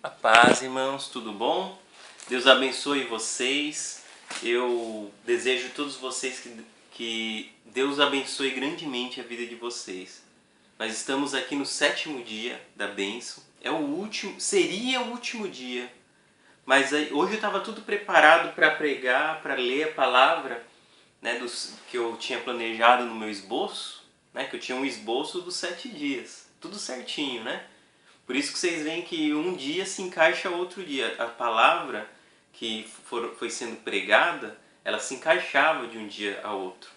A paz, irmãos, tudo bom? Deus abençoe vocês. Eu desejo a todos vocês que Deus abençoe grandemente a vida de vocês. Nós estamos aqui no 7º dia da bênção. É o último, seria o último dia. Mas hoje eu estava tudo preparado para pregar, para ler a palavra, né, que eu tinha planejado no meu esboço, né, que eu tinha um esboço dos 7 dias. Tudo certinho, né? Por isso que vocês veem que um dia se encaixa outro dia. A palavra que foi sendo pregada, ela se encaixava de um dia a outro.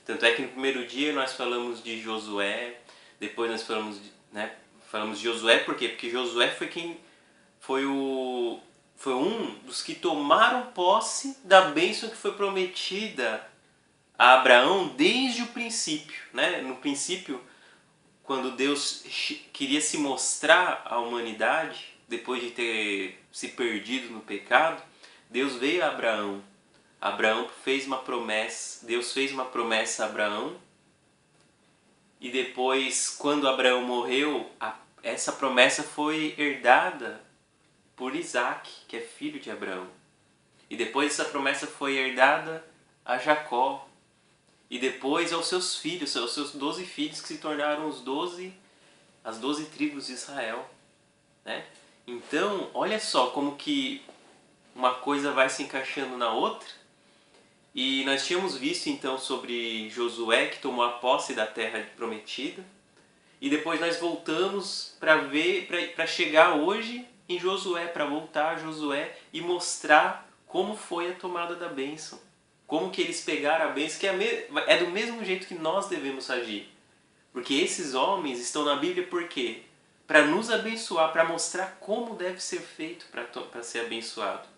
Tanto é que no primeiro dia nós falamos de Josué, depois nós falamos de Josué, por quê? Porque Josué foi quem foi um dos que tomaram posse da bênção que foi prometida a Abraão desde o princípio, né? No princípio, quando Deus queria se mostrar à humanidade, depois de ter se perdido no pecado, Deus veio a Abraão. Abraão fez uma promessa, Deus fez uma promessa a Abraão, e depois, quando Abraão morreu, essa promessa foi herdada por Isaac, que é filho de Abraão. E depois essa promessa foi herdada a Jacó, e depois aos seus filhos, aos seus 12 filhos, que se tornaram as 12 tribos de Israel, né? Então, olha só como que uma coisa vai se encaixando na outra. E nós tínhamos visto então sobre Josué, que tomou a posse da terra prometida. E depois nós voltamos para chegar hoje em Josué, para voltar a Josué e mostrar como foi a tomada da bênção. Como que eles pegaram a bênção, que é do mesmo jeito que nós devemos agir. Porque esses homens estão na Bíblia por quê? Para nos abençoar, para mostrar como deve ser feito para ser abençoado.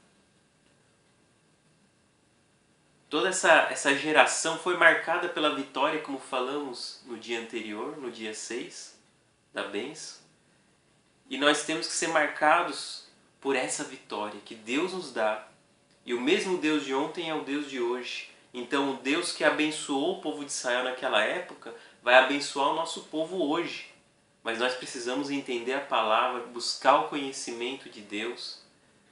Toda essa geração foi marcada pela vitória, como falamos no dia anterior, no dia 6 da bênção. E nós temos que ser marcados por essa vitória que Deus nos dá. E o mesmo Deus de ontem é o Deus de hoje. Então o Deus que abençoou o povo de Israel naquela época vai abençoar o nosso povo hoje. Mas nós precisamos entender a palavra, buscar o conhecimento de Deus.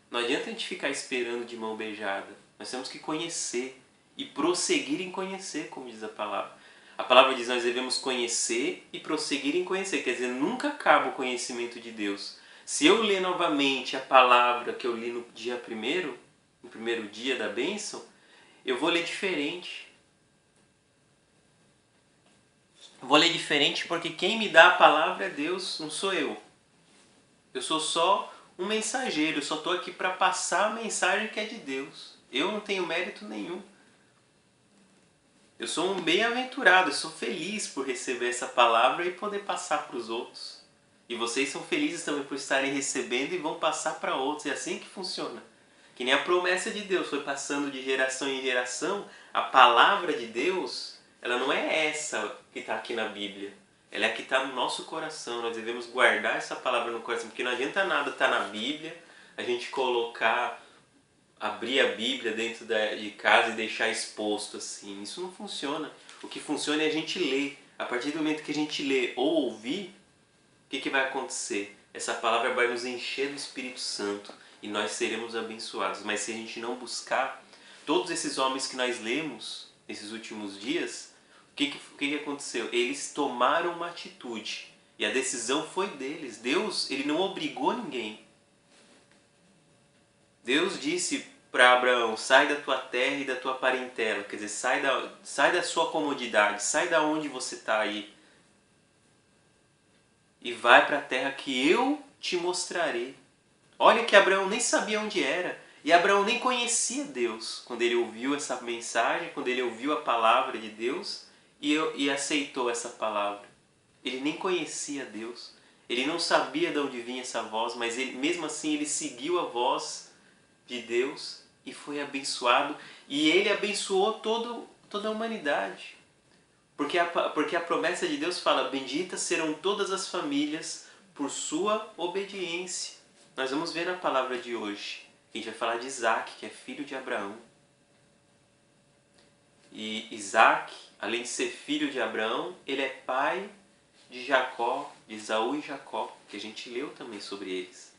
Não adianta a gente ficar esperando de mão beijada. Nós temos que conhecer e prosseguir em conhecer, como diz a palavra. A palavra diz que nós devemos conhecer e prosseguir em conhecer. Quer dizer, nunca acaba o conhecimento de Deus. Se eu ler novamente a palavra que eu li no dia primeiro, no primeiro dia da bênção, eu vou ler diferente. Vou ler diferente porque quem me dá a palavra é Deus, não sou eu. Eu sou só um mensageiro, eu só estou aqui para passar a mensagem que é de Deus. Eu não tenho mérito nenhum. Eu sou um bem-aventurado, eu sou feliz por receber essa palavra e poder passar para os outros. E vocês são felizes também por estarem recebendo e vão passar para outros. É assim que funciona. Que nem a promessa de Deus foi passando de geração em geração, a palavra de Deus, ela não é essa que está aqui na Bíblia. Ela é a que está no nosso coração. Nós devemos guardar essa palavra no coração, porque não adianta nada estar na Bíblia, a gente abrir a Bíblia dentro de casa e deixar exposto assim. Isso não funciona. O que funciona é a gente ler. A partir do momento que a gente lê ou ouvir, o que vai acontecer? Essa palavra vai nos encher do Espírito Santo e nós seremos abençoados. Mas se a gente não buscar, todos esses homens que nós lemos nesses últimos dias, o que aconteceu? Eles tomaram uma atitude e a decisão foi deles. Deus, ele não obrigou ninguém. Deus disse para Abraão, sai da tua terra e da tua parentela, quer dizer, sai da sua comodidade, sai da onde você está aí e vai para a terra que eu te mostrarei. Olha que Abraão nem sabia onde era, e Abraão nem conhecia Deus quando ele ouviu essa mensagem, quando ele ouviu a palavra de Deus e aceitou essa palavra. Ele nem conhecia Deus, ele não sabia de onde vinha essa voz, mas mesmo assim ele seguiu a voz de Deus e foi abençoado, e ele abençoou toda a humanidade. Porque a promessa de Deus fala, benditas serão todas as famílias por sua obediência. Nós vamos ver na palavra de hoje. A gente vai falar de Isaac, que é filho de Abraão. E Isaac, além de ser filho de Abraão, ele é pai de Jacó, de Esaú e Jacó, que a gente leu também sobre eles.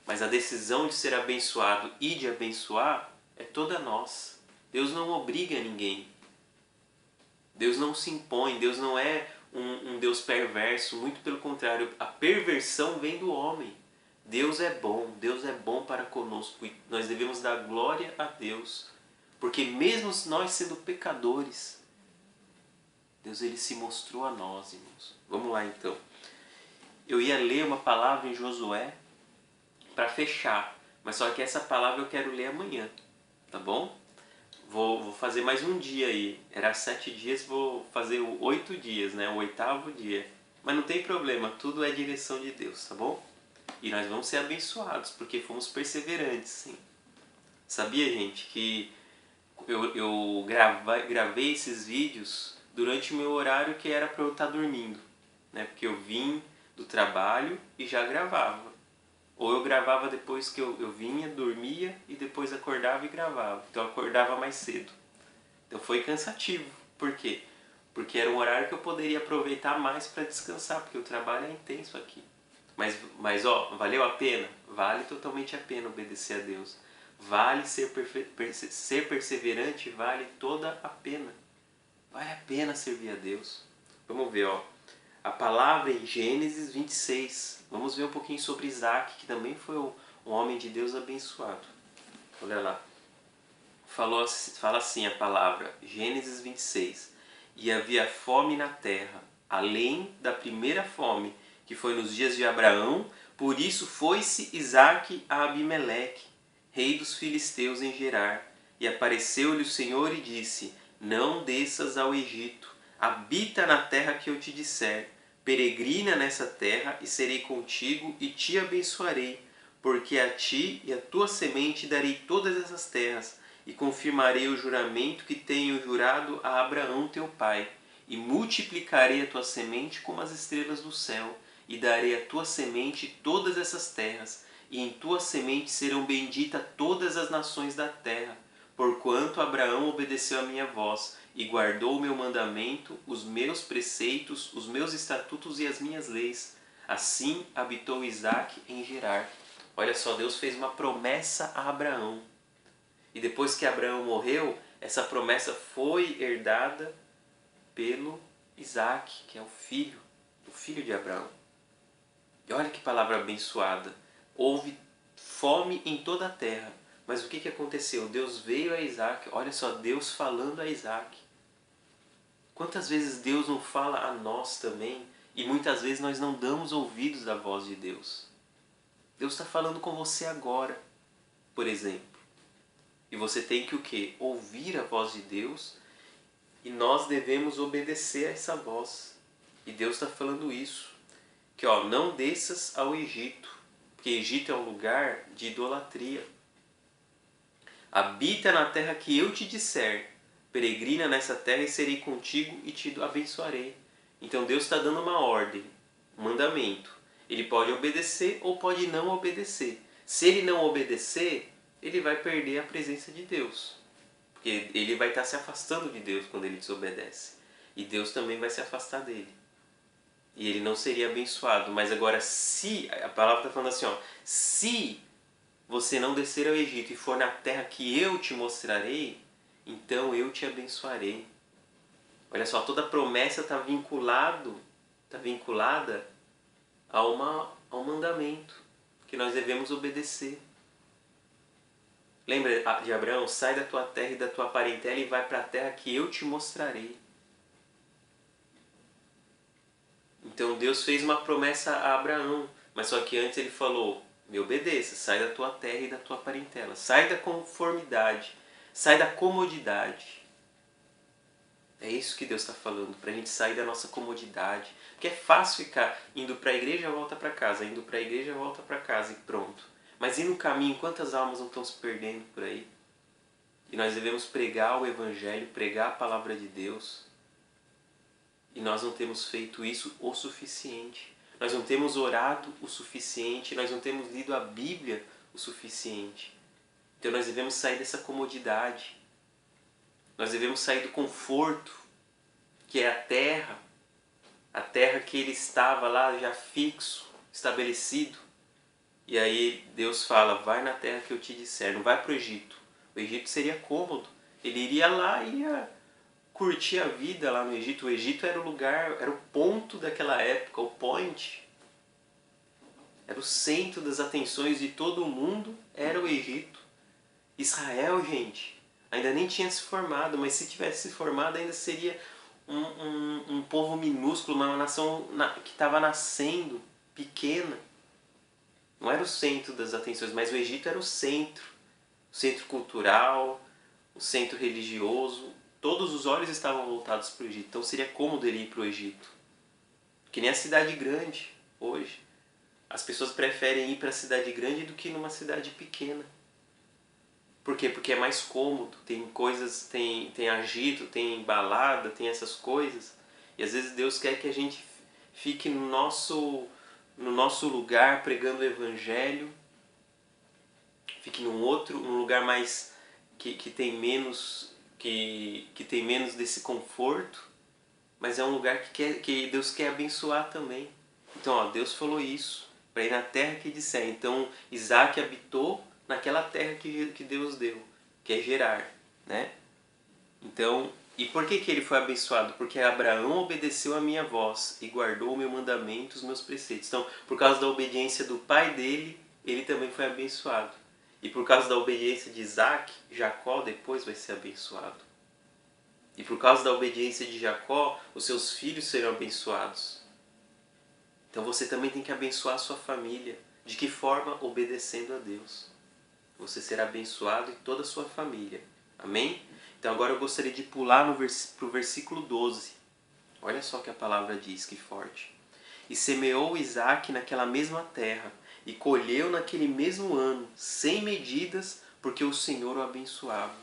Mas a decisão de ser abençoado e de abençoar é toda nossa. Deus não obriga ninguém. Deus não se impõe. Deus não é um Deus perverso. Muito pelo contrário, a perversão vem do homem. Deus é bom para conosco. E nós devemos dar glória a Deus. Porque mesmo nós sendo pecadores, Deus ele se mostrou a nós, irmãos. Vamos lá então. Eu ia ler uma palavra em Josué para fechar, mas só que essa palavra eu quero ler amanhã, tá bom? Vou fazer mais um dia aí. Era 7 dias, vou fazer 8 dias, né? O 8º dia. Mas não tem problema, tudo é direção de Deus, tá bom? E nós vamos ser abençoados, porque fomos perseverantes, sim. Sabia, gente, que eu gravei esses vídeos durante o meu horário que era para eu estar dormindo, né? Porque eu vim do trabalho e já gravava. Ou eu gravava depois que eu vinha, dormia e depois acordava e gravava. Então eu acordava mais cedo. Então foi cansativo. Por quê? Porque era um horário que eu poderia aproveitar mais para descansar, porque o trabalho é intenso aqui. Mas ó, valeu a pena? Vale totalmente a pena obedecer a Deus. Vale ser perseverante, vale toda a pena. Vale a pena servir a Deus. Vamos ver, ó. A palavra em Gênesis 26. Vamos ver um pouquinho sobre Isaac, que também foi um homem de Deus abençoado. Olha lá. Fala assim a palavra, Gênesis 26. E havia fome na terra, além da primeira fome, que foi nos dias de Abraão. Por isso foi-se Isaque a Abimeleque, rei dos filisteus em Gerar. E apareceu-lhe o Senhor e disse: Não desças ao Egito, habita na terra que eu te disser. Peregrina nessa terra e serei contigo e te abençoarei, porque a ti e a tua semente darei todas essas terras, e confirmarei o juramento que tenho jurado a Abraão teu pai, e multiplicarei a tua semente como as estrelas do céu, e darei à tua semente todas essas terras, e em tua semente serão benditas todas as nações da terra, porquanto Abraão obedeceu a minha voz, e guardou o meu mandamento, os meus preceitos, os meus estatutos e as minhas leis. Assim habitou Isaque em Gerar. Olha só, Deus fez uma promessa a Abraão. E depois que Abraão morreu, essa promessa foi herdada pelo Isaque, que é o filho de Abraão. E olha que palavra abençoada. Houve fome em toda a terra. Mas o que aconteceu? Deus veio a Isaque. Olha só, Deus falando a Isaque. Quantas vezes Deus não fala a nós também e muitas vezes nós não damos ouvidos à voz de Deus? Deus está falando com você agora, por exemplo. E você tem que o quê? Ouvir a voz de Deus e nós devemos obedecer a essa voz. E Deus está falando isso. Que ó, não desças ao Egito, porque Egito é um lugar de idolatria. Habita na terra que eu te disser. Peregrina nessa terra e serei contigo e te abençoarei. Então Deus está dando uma ordem, um mandamento. Ele pode obedecer ou pode não obedecer. Se ele não obedecer, ele vai perder a presença de Deus. Porque ele vai estar se afastando de Deus quando ele desobedece. E Deus também vai se afastar dele. E ele não seria abençoado. Mas agora, se, a palavra está falando assim, ó, se você não descer ao Egito e for na terra que eu te mostrarei, então eu te abençoarei. Olha só, toda promessa está vinculada a um mandamento que nós devemos obedecer. Lembra de Abraão? Sai da tua terra e da tua parentela e vai para a terra que eu te mostrarei. Então Deus fez uma promessa a Abraão, mas só que antes ele falou: me obedeça, sai da tua terra e da tua parentela, sai da conformidade, sai da comodidade. É isso que Deus está falando, para a gente sair da nossa comodidade. Porque é fácil ficar indo para a igreja, volta para casa, indo para a igreja, volta para casa e pronto. Mas e no caminho, quantas almas não estão se perdendo por aí? E nós devemos pregar o Evangelho, pregar a palavra de Deus. E nós não temos feito isso o suficiente. Nós não temos orado o suficiente, nós não temos lido a Bíblia o suficiente. Então nós devemos sair dessa comodidade. Nós devemos sair do conforto, que é a terra que ele estava lá já fixo, estabelecido. E aí Deus fala, vai na terra que eu te disser, não vai para o Egito. O Egito seria cômodo. Ele iria lá e ia curtir a vida lá no Egito. O Egito era o lugar, era o ponto daquela época, o point. Era o centro das atenções de todo o mundo, era o Egito. Israel, gente, ainda nem tinha se formado, mas se tivesse se formado ainda seria um povo minúsculo, uma nação que estava nascendo, pequena. Não era o centro das atenções, mas o Egito era o centro cultural, o centro religioso. Todos os olhos estavam voltados para o Egito, então seria cômodo ele ir para o Egito. Que nem a cidade grande hoje. As pessoas preferem ir para a cidade grande do que numa cidade pequena. Por quê? Porque é mais cômodo, tem coisas, tem agito, tem balada, tem essas coisas. E às vezes Deus quer que a gente fique no nosso lugar pregando o Evangelho, fique num lugar mais que tem menos que tem menos desse conforto, mas é um lugar que Deus quer abençoar também. Então, ó, Deus falou isso, para ir na terra que disser. Então, Isaac habitou naquela terra que Deus deu, que é Gerar, né? Então, e por que ele foi abençoado? Porque Abraão obedeceu a minha voz e guardou o meu mandamento, os meus preceitos. Então, por causa da obediência do pai dele, ele também foi abençoado. E por causa da obediência de Isaac, Jacó depois vai ser abençoado. E por causa da obediência de Jacó, os seus filhos serão abençoados. Então você também tem que abençoar a sua família. De que forma? Obedecendo a Deus. Você será abençoado e toda a sua família. Amém? Então agora eu gostaria de pular para o versículo 12. Olha só o que a palavra diz, que forte. E semeou Isaac naquela mesma terra, e colheu naquele mesmo ano, sem medidas, porque o Senhor o abençoava.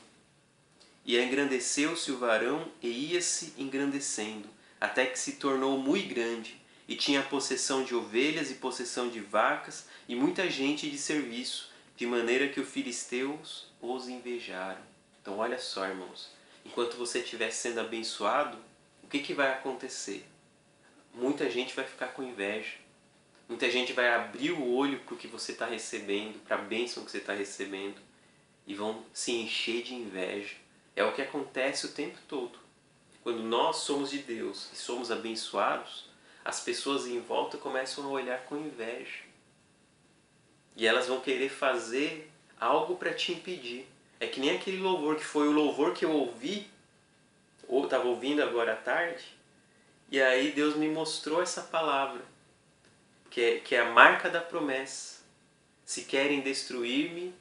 E engrandeceu-se o varão, e ia-se engrandecendo, até que se tornou muito grande, e tinha possessão de ovelhas e possessão de vacas, e muita gente de serviço, de maneira que os filisteus os invejaram. Então olha só, irmãos, enquanto você estiver sendo abençoado, o que vai acontecer? Muita gente vai ficar com inveja. Muita gente vai abrir o olho para o que você está recebendo, para a bênção que você está recebendo, e vão se encher de inveja. É o que acontece o tempo todo. Quando nós somos de Deus e somos abençoados, as pessoas em volta começam a olhar com inveja. E elas vão querer fazer algo para te impedir. É que nem aquele louvor que foi o louvor que eu ouvi, ou estava ouvindo agora à tarde, e aí Deus me mostrou essa palavra, que é a marca da promessa. Se querem destruir-me,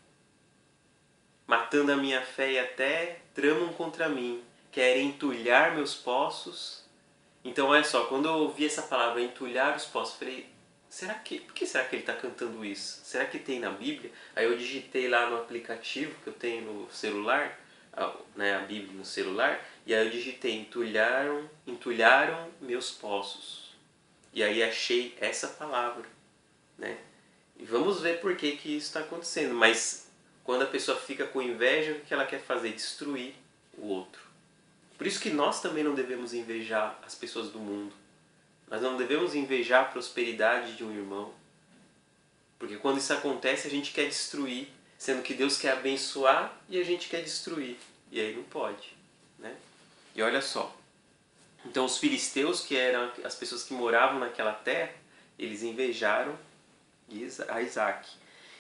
matando a minha fé e até tramam contra mim, querem entulhar meus poços. Então olha só, quando eu ouvi essa palavra, entulhar os poços, eu falei, por que será que ele está cantando isso? Será que tem na Bíblia? Aí eu digitei lá no aplicativo que eu tenho no celular, né, a Bíblia no celular, e aí eu digitei, entulharam meus poços. E aí achei essa palavra, né? E vamos ver por que isso está acontecendo. Mas quando a pessoa fica com inveja, o que ela quer fazer? Destruir o outro. Por isso que nós também não devemos invejar as pessoas do mundo. Nós não devemos invejar a prosperidade de um irmão. Porque quando isso acontece, a gente quer destruir, sendo que Deus quer abençoar e a gente quer destruir. E aí não pode, né? E olha só. Então os filisteus, que eram as pessoas que moravam naquela terra, eles invejaram a Isaac.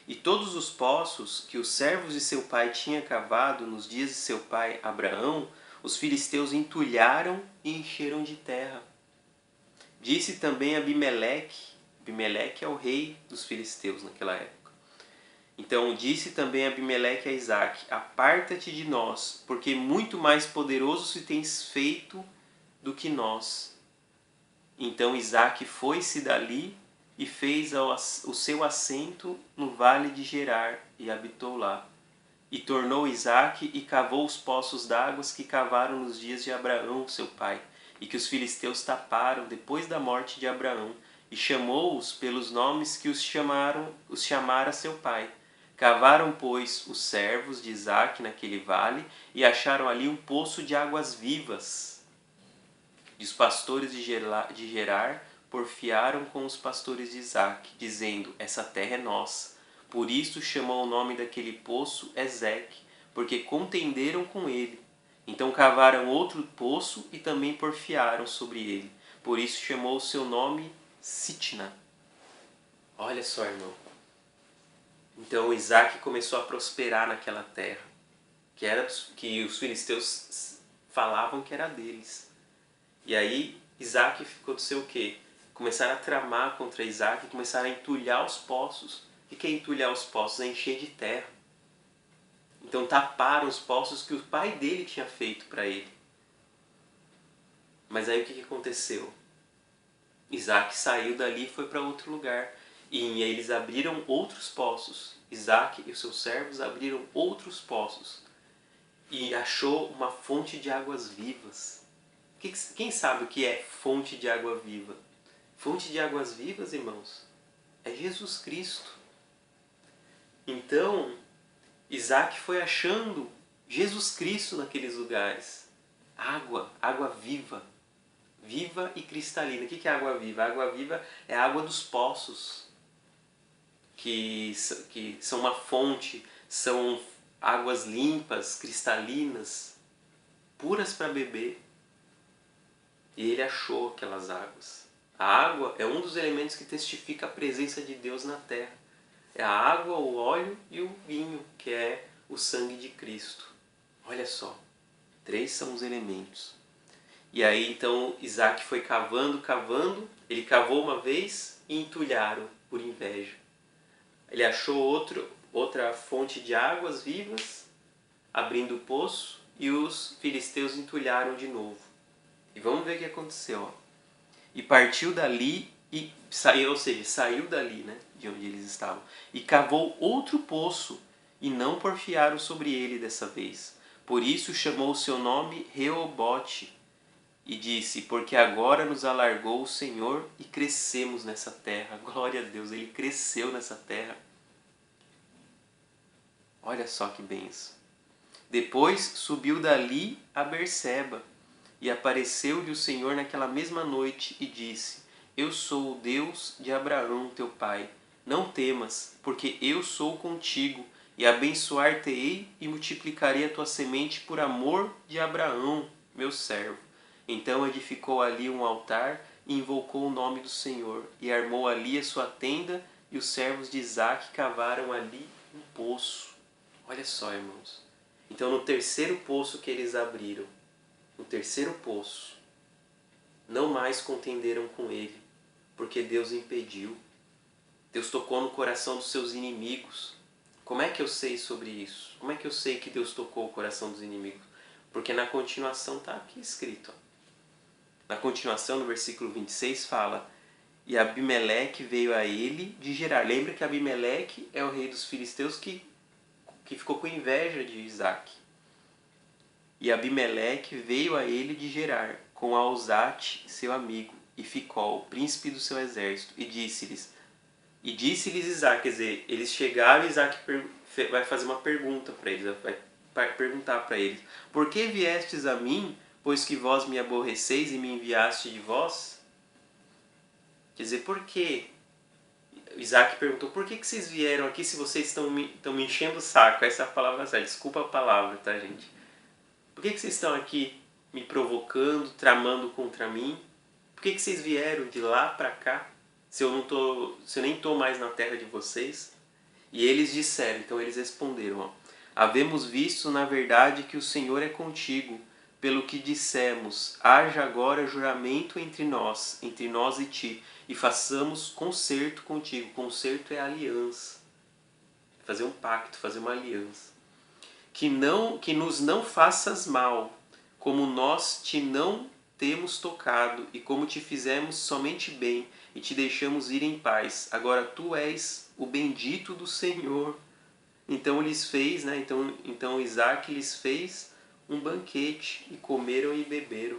E todos os poços que os servos de seu pai tinham cavado nos dias de seu pai Abraão, os filisteus entulharam e encheram de terra. Disse também Abimeleque é o rei dos filisteus naquela época. Então disse também Abimeleque a Isaac, aparta-te de nós, porque muito mais poderoso se tens feito do que nós. Então Isaac foi-se dali e fez o seu assento no vale de Gerar e habitou lá. E tornou Isaac e cavou os poços d'águas que cavaram nos dias de Abraão, seu pai, e que os filisteus taparam depois da morte de Abraão, e chamou-os pelos nomes que os chamara seu pai. Cavaram, pois, os servos de Isaac naquele vale, e acharam ali um poço de águas vivas. E os pastores de Gerar porfiaram com os pastores de Isaque, dizendo: essa terra é nossa. Por isso chamou o nome daquele poço Ezeque, porque contenderam com ele. Então cavaram outro poço e também porfiaram sobre ele. Por isso chamou o seu nome Sitna. Olha só, irmão. Então Isaque começou a prosperar naquela terra, que os filisteus falavam que era deles. E aí Isaque ficou de ser o quê? Começaram a tramar contra Isaque, começaram a entulhar os poços. O que é entulhar os poços? É encher de terra. Então taparam os poços que o pai dele tinha feito para ele. Mas aí o que aconteceu? Isaque saiu dali e foi para outro lugar. E eles abriram outros poços. Isaque e os seus servos abriram outros poços. E achou uma fonte de águas vivas. Quem sabe o que é fonte de água viva? Fonte de águas vivas, irmãos, é Jesus Cristo. Então, Isaque foi achando Jesus Cristo naqueles lugares. Água viva. Viva e cristalina. O que é água viva? A água viva é a água dos poços, que são uma fonte, são águas limpas, cristalinas, puras para beber. E ele achou aquelas águas. A água é um dos elementos que testifica a presença de Deus na terra. É a água, o óleo e o vinho, que é o sangue de Cristo. Olha só, 3 são os elementos. E aí então Isaque foi cavando, ele cavou uma vez e entulharam por inveja. Ele achou outra fonte de águas vivas, abrindo o poço, e os filisteus entulharam de novo. E vamos ver o que aconteceu. Ó. E partiu dali, saiu dali, né, de onde eles estavam, e cavou outro poço, e não porfiaram sobre ele dessa vez. Por isso chamou o seu nome Reobote, e disse: porque agora nos alargou o Senhor e crescemos nessa terra. Glória a Deus, ele cresceu nessa terra. Olha só que benção. Depois subiu dali a Berseba, e apareceu-lhe o Senhor naquela mesma noite e disse: eu sou o Deus de Abraão teu pai. Não temas, porque eu sou contigo, e abençoar-te-ei e multiplicarei a tua semente por amor de Abraão, meu servo. Então edificou ali um altar e invocou o nome do Senhor, e armou ali a sua tenda, e os servos de Isaque cavaram ali um poço. Olha só, irmãos. Então no terceiro poço que eles abriram, no terceiro poço, não mais contenderam com ele, porque Deus impediu. Deus tocou no coração dos seus inimigos. Como é que eu sei sobre isso? Como é que eu sei que Deus tocou o coração dos inimigos? Porque na continuação está aqui escrito. Ó. Na continuação, no versículo 26, fala: e Abimeleque veio a ele de Gerar. Lembra que Abimeleque é o rei dos filisteus que ficou com inveja de Isaque. E Abimeleque veio a ele de Gerar, com Auzate, seu amigo, e Ficol, príncipe do seu exército, e disse-lhes Isaque, quer dizer, eles chegaram e Isaque vai fazer uma pergunta para eles, vai perguntar para eles: por que viestes a mim, pois que vós me aborreceis e me enviaste de vós? Quer dizer, por quê? Isaque perguntou: por que vocês vieram aqui se vocês estão me enchendo o saco? Essa é a palavra certa, desculpa a palavra, tá, gente? Por que vocês estão aqui me provocando, tramando contra mim? Por que vocês vieram de lá para cá, se eu nem estou mais na terra de vocês? E eles disseram, então eles responderam: ó, havemos visto na verdade que o Senhor é contigo, pelo que dissemos: haja agora juramento entre nós e ti, e façamos concerto contigo. Concerto é aliança. Fazer um pacto, fazer uma aliança. Que nos não faças mal, como nós te não temos tocado, e como te fizemos somente bem, e te deixamos ir em paz. Agora tu és o bendito do Senhor. Então lhes fez, né? Então Isaque lhes fez um banquete, e comeram e beberam.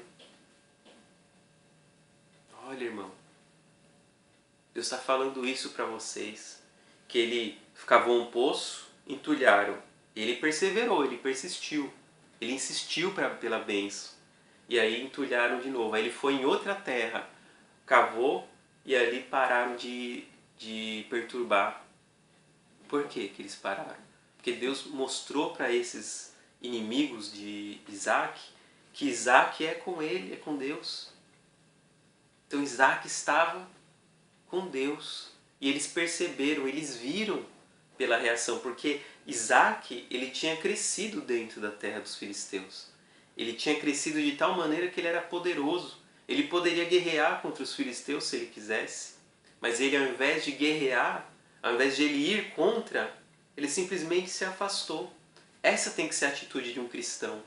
Olha, irmão, Deus está falando isso para vocês, que ele cavou um poço, entulharam. Ele perseverou, ele persistiu, ele insistiu pela bênção. E aí entulharam de novo. Aí ele foi em outra terra, cavou, e ali pararam de perturbar. Por que que eles pararam? Porque Deus mostrou para esses inimigos de Isaac que Isaac é com ele, é com Deus. Então Isaac estava com Deus. E eles perceberam, eles viram pela reação, porque Isaac, ele tinha crescido dentro da terra dos filisteus. Ele tinha crescido de tal maneira que ele era poderoso. Ele poderia guerrear contra os filisteus se ele quisesse. Mas ele, ao invés de guerrear, ao invés de ele ir contra, ele simplesmente se afastou. Essa tem que ser a atitude de um cristão.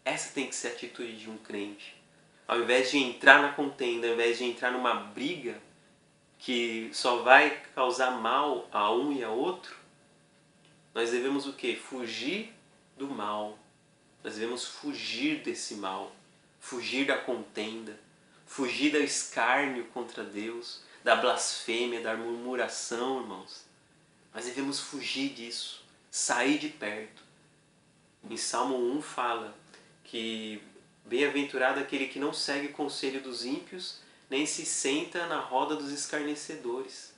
Essa tem que ser a atitude de um crente. Ao invés de entrar na contenda, ao invés de entrar numa briga que só vai causar mal a um e a outro, nós devemos o quê? Fugir do mal. Nós devemos fugir desse mal. Fugir da contenda. Fugir do escárnio contra Deus. Da blasfêmia, da murmuração, irmãos. Nós devemos fugir disso. Sair de perto. Em Salmo 1 fala que bem-aventurado aquele que não segue o conselho dos ímpios, nem se senta na roda dos escarnecedores.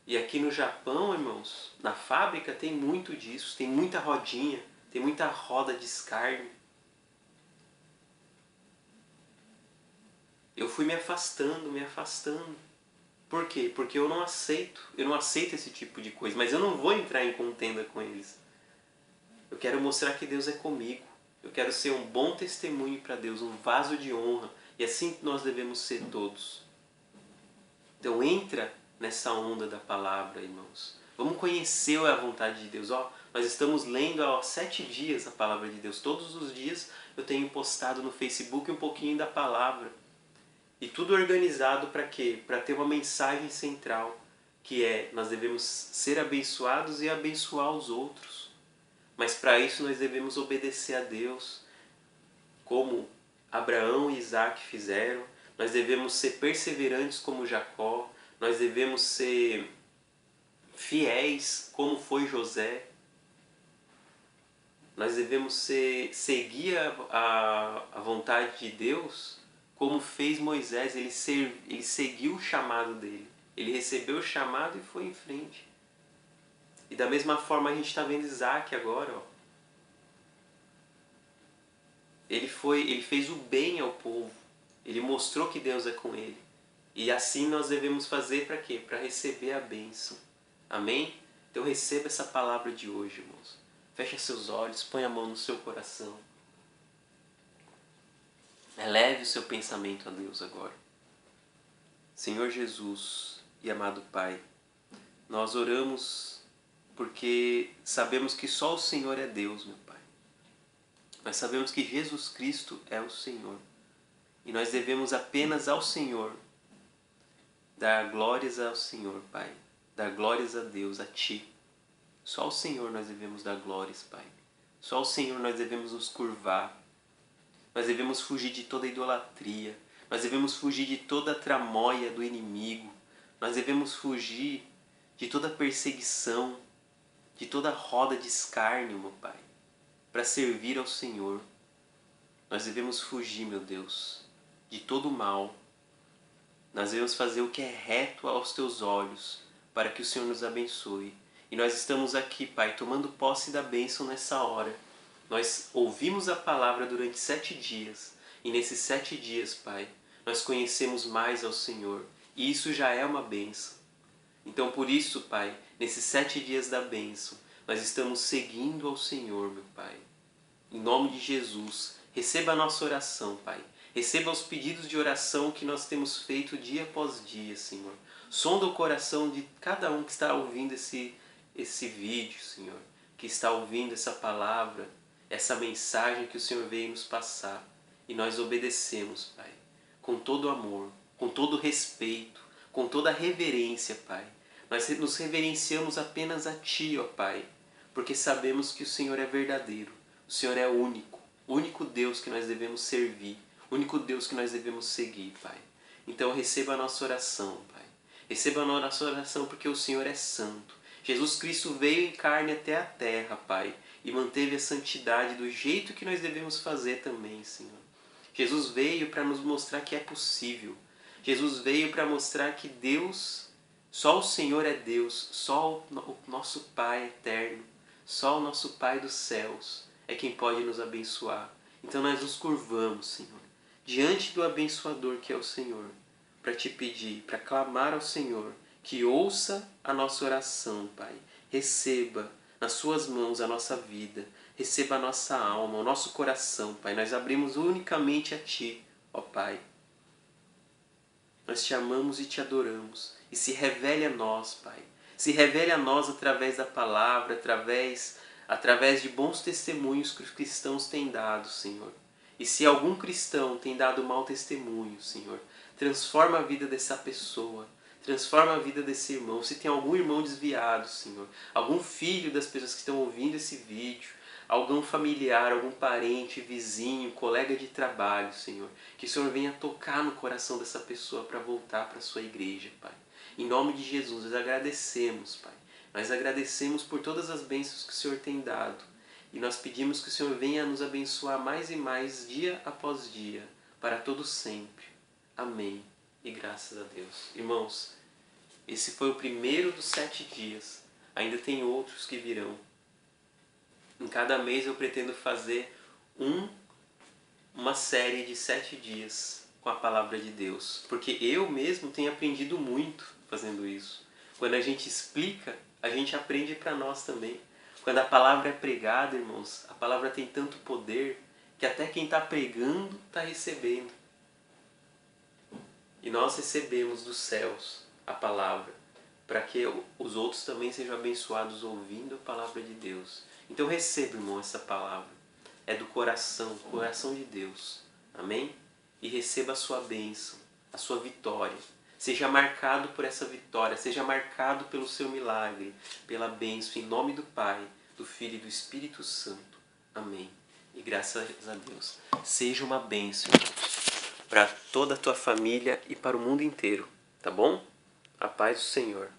E aqui no Japão, irmãos, na fábrica tem muito disso, tem muita rodinha, tem muita roda de escárnio. Eu fui me afastando, me afastando. Por quê? Porque eu não aceito esse tipo de coisa, mas eu não vou entrar em contenda com eles. Eu quero mostrar que Deus é comigo. Eu quero ser um bom testemunho para Deus, um vaso de honra. E assim nós devemos ser todos. Então entra nessa onda da palavra, irmãos. Vamos conhecer a vontade de Deus. Nós estamos lendo há 7 dias a palavra de Deus. Todos os dias eu tenho postado no Facebook um pouquinho da palavra. E tudo organizado para quê? Para ter uma mensagem central, que é nós devemos ser abençoados e abençoar os outros. Mas para isso nós devemos obedecer a Deus, como Abraão e Isaac fizeram. Nós devemos ser perseverantes como Jacó. Nós devemos ser fiéis como foi José. Nós devemos seguir a vontade de Deus como fez Moisés. Ele seguiu o chamado dele. Ele recebeu o chamado e foi em frente. E da mesma forma a gente está vendo Isaac agora. Ele fez o bem ao povo. Ele mostrou que Deus é com ele. E assim nós devemos fazer para quê? Para receber a bênção. Amém? Então receba essa palavra de hoje, irmãos. Feche seus olhos, põe a mão no seu coração. Eleve o seu pensamento a Deus agora. Senhor Jesus e amado Pai, nós oramos porque sabemos que só o Senhor é Deus, meu Pai. Nós sabemos que Jesus Cristo é o Senhor. E nós devemos apenas ao Senhor dar glórias ao Senhor, Pai. Dar glórias a Deus, a Ti. Só ao Senhor nós devemos dar glórias, Pai. Só ao Senhor nós devemos nos curvar. Nós devemos fugir de toda idolatria. Nós devemos fugir de toda tramóia do inimigo. Nós devemos fugir de toda perseguição, de toda roda de escárnio, meu Pai, para servir ao Senhor. Nós devemos fugir, meu Deus, de todo o mal. Nós devemos fazer o que é reto aos Teus olhos, para que o Senhor nos abençoe. E nós estamos aqui, Pai, tomando posse da bênção nessa hora. Nós ouvimos a palavra durante 7 dias. E nesses 7 dias, Pai, nós conhecemos mais ao Senhor. E isso já é uma bênção. Então, por isso, Pai, nesses 7 dias da bênção, nós estamos seguindo ao Senhor, meu Pai. Em nome de Jesus, receba a nossa oração, Pai. Receba os pedidos de oração que nós temos feito dia após dia, Senhor. Sonda o coração de cada um que está ouvindo esse vídeo, Senhor. Que está ouvindo essa palavra, essa mensagem que o Senhor veio nos passar. E nós obedecemos, Pai. Com todo amor, com todo respeito, com toda reverência, Pai. Nós nos reverenciamos apenas a Ti, ó Pai. Porque sabemos que o Senhor é verdadeiro. O Senhor é o único Deus que nós devemos servir, o único Deus que nós devemos seguir, Pai. Então receba a nossa oração, Pai. Receba a nossa oração porque o Senhor é santo. Jesus Cristo veio em carne até a terra, Pai, e manteve a santidade do jeito que nós devemos fazer também, Senhor. Jesus veio para nos mostrar que é possível. Jesus veio para mostrar que Deus, só o Senhor é Deus, só o nosso Pai eterno, só o nosso Pai dos céus é quem pode nos abençoar. Então nós nos curvamos, Senhor, diante do abençoador que é o Senhor, para te pedir, para clamar ao Senhor, que ouça a nossa oração, Pai. Receba nas suas mãos a nossa vida, receba a nossa alma, o nosso coração, Pai. Nós abrimos unicamente a Ti, ó Pai. Nós te amamos e te adoramos. E se revele a nós, Pai. Se revele a nós através da palavra, através de bons testemunhos que os cristãos têm dado, Senhor. E se algum cristão tem dado mau testemunho, Senhor, transforma a vida dessa pessoa. Transforma a vida desse irmão. Se tem algum irmão desviado, Senhor, algum filho das pessoas que estão ouvindo esse vídeo, algum familiar, algum parente, vizinho, colega de trabalho, Senhor, que o Senhor venha tocar no coração dessa pessoa para voltar para a sua igreja, Pai. Em nome de Jesus, nós agradecemos, Pai. Nós agradecemos por todas as bênçãos que o Senhor tem dado. E nós pedimos que o Senhor venha nos abençoar mais e mais, dia após dia, para todo sempre. Amém. E graças a Deus. Irmãos, esse foi o primeiro dos 7 dias. Ainda tem outros que virão. Em cada mês eu pretendo fazer uma série de 7 dias com a palavra de Deus. Porque eu mesmo tenho aprendido muito fazendo isso. Quando a gente explica, a gente aprende para nós também. Quando a palavra é pregada, irmãos, a palavra tem tanto poder que até quem está pregando está recebendo. E nós recebemos dos céus a palavra, para que os outros também sejam abençoados ouvindo a palavra de Deus. Então receba, irmão, essa palavra. É do coração de Deus. Amém? E receba a sua bênção, a sua vitória. Seja marcado por essa vitória, seja marcado pelo seu milagre, pela bênção, em nome do Pai, do Filho e do Espírito Santo. Amém. E graças a Deus. Seja uma bênção, irmãos, para toda a tua família e para o mundo inteiro. Tá bom? A paz do Senhor.